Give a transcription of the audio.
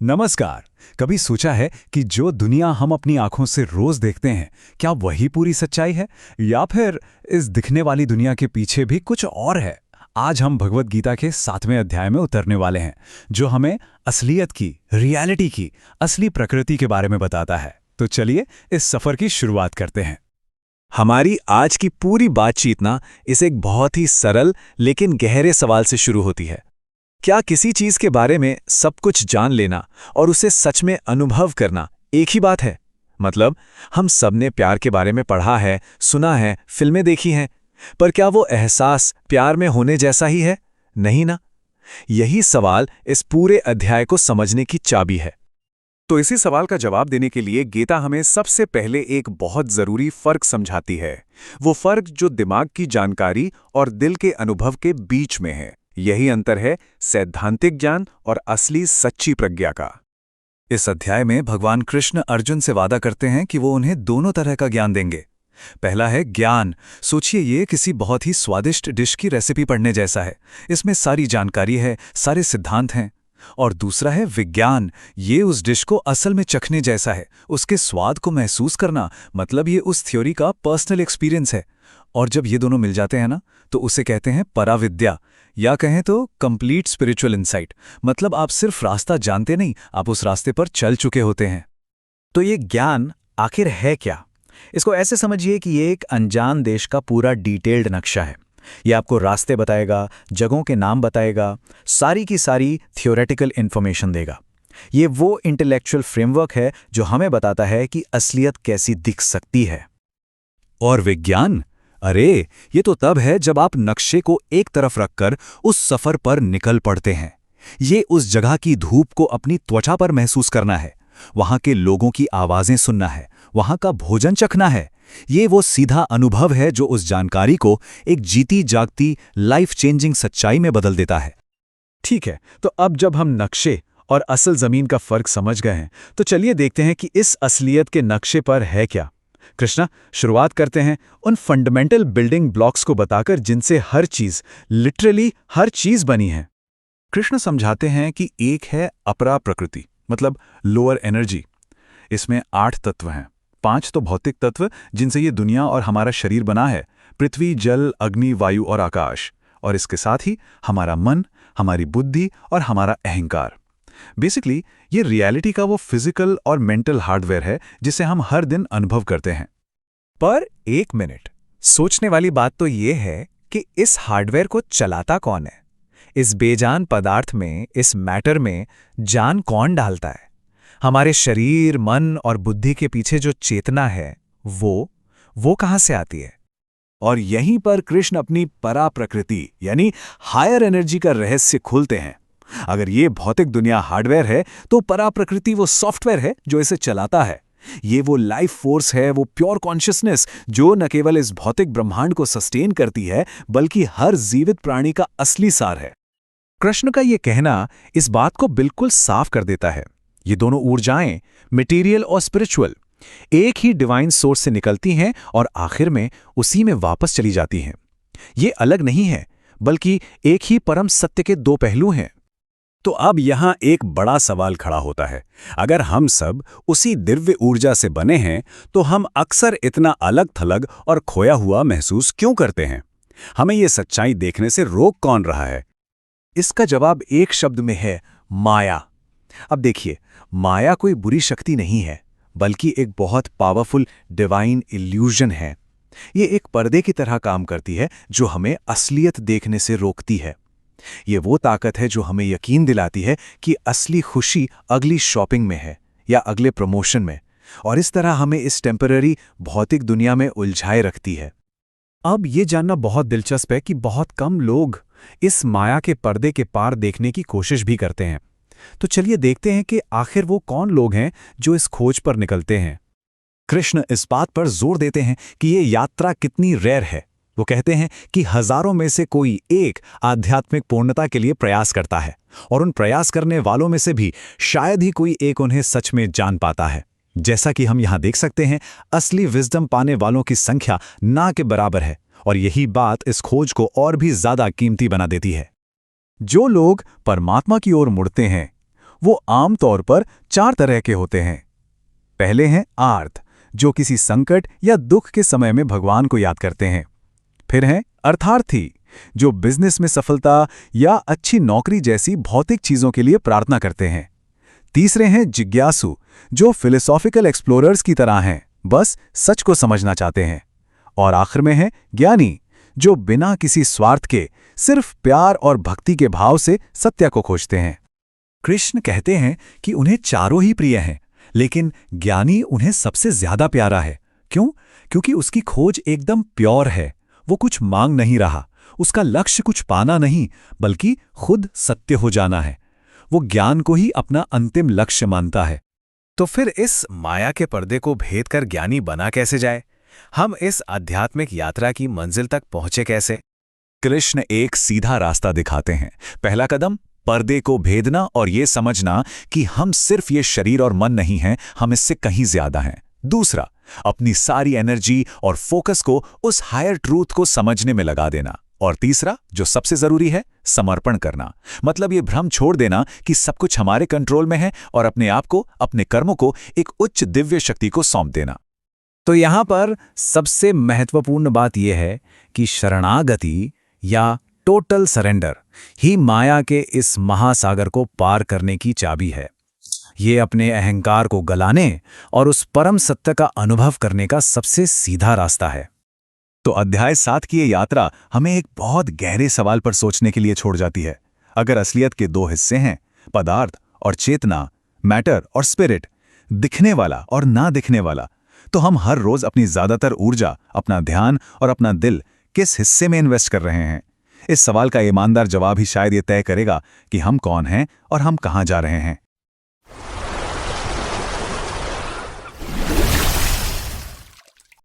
नमस्कार। कभी सोचा है कि जो दुनिया हम अपनी आंखों से रोज देखते हैं, क्या वही पूरी सच्चाई है या फिर इस दिखने वाली दुनिया के पीछे भी कुछ और है? आज हम भगवत गीता के 7वें अध्याय में उतरने वाले हैं, जो हमें असलियत की, रियलिटी की, असली प्रकृति के बारे में बताता है। तो चलिए इस सफर की शुरुआत करते हैं। हमारी आज की पूरी बातचीत इस एक बहुत ही सरल लेकिन गहरे सवाल से शुरू होती है। क्या किसी चीज के बारे में सब कुछ जान लेना और उसे सच में अनुभव करना एक ही बात है? मतलब हम सबने प्यार के बारे में पढ़ा है, सुना है, फिल्में देखी हैं, पर क्या वो एहसास प्यार में होने जैसा ही है? नहीं ना। यही सवाल इस पूरे अध्याय को समझने की चाबी है। तो इसी सवाल का जवाब देने के लिए गीता हमें सबसे पहले एक बहुत जरूरी फर्क समझाती है। वो फर्क जो दिमाग की जानकारी और दिल के अनुभव के बीच में है। यही अंतर है सैद्धांतिक ज्ञान और असली सच्ची प्रज्ञा का। इस अध्याय में भगवान कृष्ण अर्जुन से वादा करते हैं कि वो उन्हें दोनों तरह का ज्ञान देंगे। पहला है ज्ञान। सोचिए, ये किसी बहुत ही स्वादिष्ट डिश की रेसिपी पढ़ने जैसा है। इसमें सारी जानकारी है, सारे सिद्धांत हैं। और दूसरा है विज्ञान। ये उस डिश को असल में चखने जैसा है, उसके स्वाद को महसूस करना। मतलब ये उस थ्योरी का पर्सनल एक्सपीरियंस है। और जब ये दोनों मिल जाते हैं ना, तो उसे कहते हैं पराविद्या, या कहें तो कंप्लीट स्पिरिचुअल इंसाइट। मतलब आप सिर्फ रास्ता जानते नहीं, आप उस रास्ते पर चल चुके होते हैं। तो ये ज्ञान आखिर है क्या? इसको ऐसे समझिए कि ये एक अनजान देश का पूरा डिटेल्ड नक्शा है। ये आपको रास्ते बताएगा, जगहों के नाम बताएगा, सारी की सारी थियोरेटिकल इन्फॉर्मेशन देगा। ये वो इंटेलेक्चुअल फ्रेमवर्क है जो हमें बताता है कि असलियत कैसी दिख सकती है। और विज्ञान, अरे ये तो तब है जब आप नक्शे को एक तरफ रखकर उस सफर पर निकल पड़ते हैं। ये उस जगह की धूप को अपनी त्वचा पर महसूस करना है, वहां के लोगों की आवाजें सुनना है, वहां का भोजन चखना है। ये वो सीधा अनुभव है जो उस जानकारी को एक जीती जागती लाइफ चेंजिंग सच्चाई में बदल देता है। ठीक है, तो अब जब हम नक्शे और असल जमीन का फर्क समझ गए हैं, तो चलिए देखते हैं कि इस असलियत के नक्शे पर है क्या। कृष्णा, शुरुआत करते हैं उन फंडामेंटल बिल्डिंग ब्लॉक्स को बताकर जिनसे हर चीज, लिटरली हर चीज बनी है। कृष्ण समझाते हैं कि एक है अपरा प्रकृति, मतलब लोअर एनर्जी। इसमें 8 तत्व हैं। 5 तो भौतिक तत्व जिनसे ये दुनिया और हमारा शरीर बना है, पृथ्वी, जल, अग्नि, वायु और आकाश। और इसके साथ ही हमारा मन, हमारी बुद्धि और हमारा अहंकार। बेसिकली ये रियलिटी का वो फिजिकल और मेंटल हार्डवेयर है जिसे हम हर दिन अनुभव करते हैं। पर एक मिनट, सोचने वाली बात तो ये है कि इस हार्डवेयर को चलाता कौन है? इस बेजान पदार्थ में, इस मैटर में जान कौन डालता है? हमारे शरीर, मन और बुद्धि के पीछे जो चेतना है, वो कहां से आती है? और यहीं पर कृष्ण अपनी परा प्रकृति यानी हायर एनर्जी का रहस्य खोलते हैं। अगर ये भौतिक दुनिया हार्डवेयर है, तो परा प्रकृति वो सॉफ्टवेयर है जो इसे चलाता है। ये वो लाइफ फोर्स है, वो प्योर कॉन्शियसनेस जो न केवल इस भौतिक ब्रह्मांड को सस्टेन करती है, बल्कि हर जीवित प्राणी का असली सार है। कृष्ण का ये कहना इस बात को बिल्कुल साफ कर देता है। ये दोनों ऊर्जाएं, मटेरियल और स्पिरिचुअल, एक ही डिवाइन सोर्स से निकलती हैं और आखिर में उसी में वापस चली जाती हैं। ये अलग नहीं है, बल्कि एक ही परम सत्य के दो पहलू हैं। तो अब यहां एक बड़ा सवाल खड़ा होता है। अगर हम सब उसी दिव्य ऊर्जा से बने हैं, तो हम अक्सर इतना अलग थलग और खोया हुआ महसूस क्यों करते हैं? हमें ये सच्चाई देखने से रोक कौन रहा है? इसका जवाब एक शब्द में है, माया। अब देखिए, माया कोई बुरी शक्ति नहीं है, बल्कि एक बहुत पावरफुल डिवाइन इल्यूजन है। ये एक पर्दे की तरह काम करती है जो हमें असलियत देखने से रोकती है। ये वो ताकत है जो हमें यकीन दिलाती है कि असली खुशी अगली शॉपिंग में है या अगले प्रमोशन में, और इस तरह हमें इस टेम्पररी भौतिक दुनिया में उलझाए रखती है। अब ये जानना बहुत दिलचस्प है कि बहुत कम लोग इस माया के पर्दे के पार देखने की कोशिश भी करते हैं। तो चलिए देखते हैं कि आखिर वो कौन लोग हैं जो इस खोज पर निकलते हैं। कृष्ण इस बात पर जोर देते हैं कि ये यात्रा कितनी रेयर है। वो कहते हैं कि हजारों में से कोई एक आध्यात्मिक पूर्णता के लिए प्रयास करता है, और उन प्रयास करने वालों में से भी शायद ही कोई एक उन्हें सच में जान पाता है। जैसा कि हम यहाँ देख सकते हैं, असली विजडम पाने वालों की संख्या ना के बराबर है, और यही बात इस खोज को और भी ज्यादा कीमती बना देती है। जो लोग परमात्मा की ओर मुड़ते हैं, वो आम तौर पर 4 तरह के होते हैं। पहले हैं आर्त, जो किसी संकट या दुख के समय में भगवान को याद करते हैं। फिर हैं अर्थार्थी, जो बिजनेस में सफलता या अच्छी नौकरी जैसी भौतिक चीजों के लिए प्रार्थना करते हैं। तीसरे हैं जिज्ञासु, जो फिलोसॉफिकल एक्सप्लोरर्स की तरह हैं, बस सच को समझना चाहते हैं। और आखिर में है ज्ञानी, जो बिना किसी स्वार्थ के सिर्फ प्यार और भक्ति के भाव से सत्य को खोजते हैं। कृष्ण कहते हैं कि उन्हें चारों ही प्रिय हैं, लेकिन ज्ञानी उन्हें सबसे ज्यादा प्यारा है। क्यों? क्योंकि उसकी खोज एकदम प्योर है। वो कुछ मांग नहीं रहा, उसका लक्ष्य कुछ पाना नहीं, बल्कि खुद सत्य हो जाना है। वो ज्ञान को ही अपना अंतिम लक्ष्य मानता है। तो फिर इस माया के पर्दे को भेद कर ज्ञानी बना कैसे जाए? हम इस आध्यात्मिक यात्रा की मंजिल तक पहुंचे कैसे? कृष्ण एक सीधा रास्ता दिखाते हैं। पहला कदम, पर्दे को भेदना और ये समझना कि हम सिर्फ ये शरीर और मन नहीं हैं, हम इससे कहीं ज्यादा हैं। दूसरा, अपनी सारी एनर्जी और फोकस को उस हायर ट्रूथ को समझने में लगा देना। और तीसरा, जो सबसे जरूरी है, समर्पण करना। मतलब ये भ्रम छोड़ देना कि सब कुछ हमारे कंट्रोल में है और अपने आप को, अपने कर्मों को एक उच्च दिव्य शक्ति को सौंप देना। तो यहां पर सबसे महत्वपूर्ण बात यह है कि शरणागति या टोटल सरेंडर ही माया के इस महासागर को पार करने की चाबी है। ये अपने अहंकार को गलाने और उस परम सत्य का अनुभव करने का सबसे सीधा रास्ता है। तो अध्याय 7 की ये यात्रा हमें एक बहुत गहरे सवाल पर सोचने के लिए छोड़ जाती है। अगर असलियत के 2 हिस्से हैं, पदार्थ और चेतना, मैटर और स्पिरिट, दिखने वाला और ना दिखने वाला, तो हम हर रोज अपनी ज्यादातर ऊर्जा, अपना ध्यान और अपना दिल किस हिस्से में इन्वेस्ट कर रहे हैं? इस सवाल का ईमानदार जवाब ही शायद ये तय करेगा कि हम कौन हैं और हम कहां जा रहे हैं।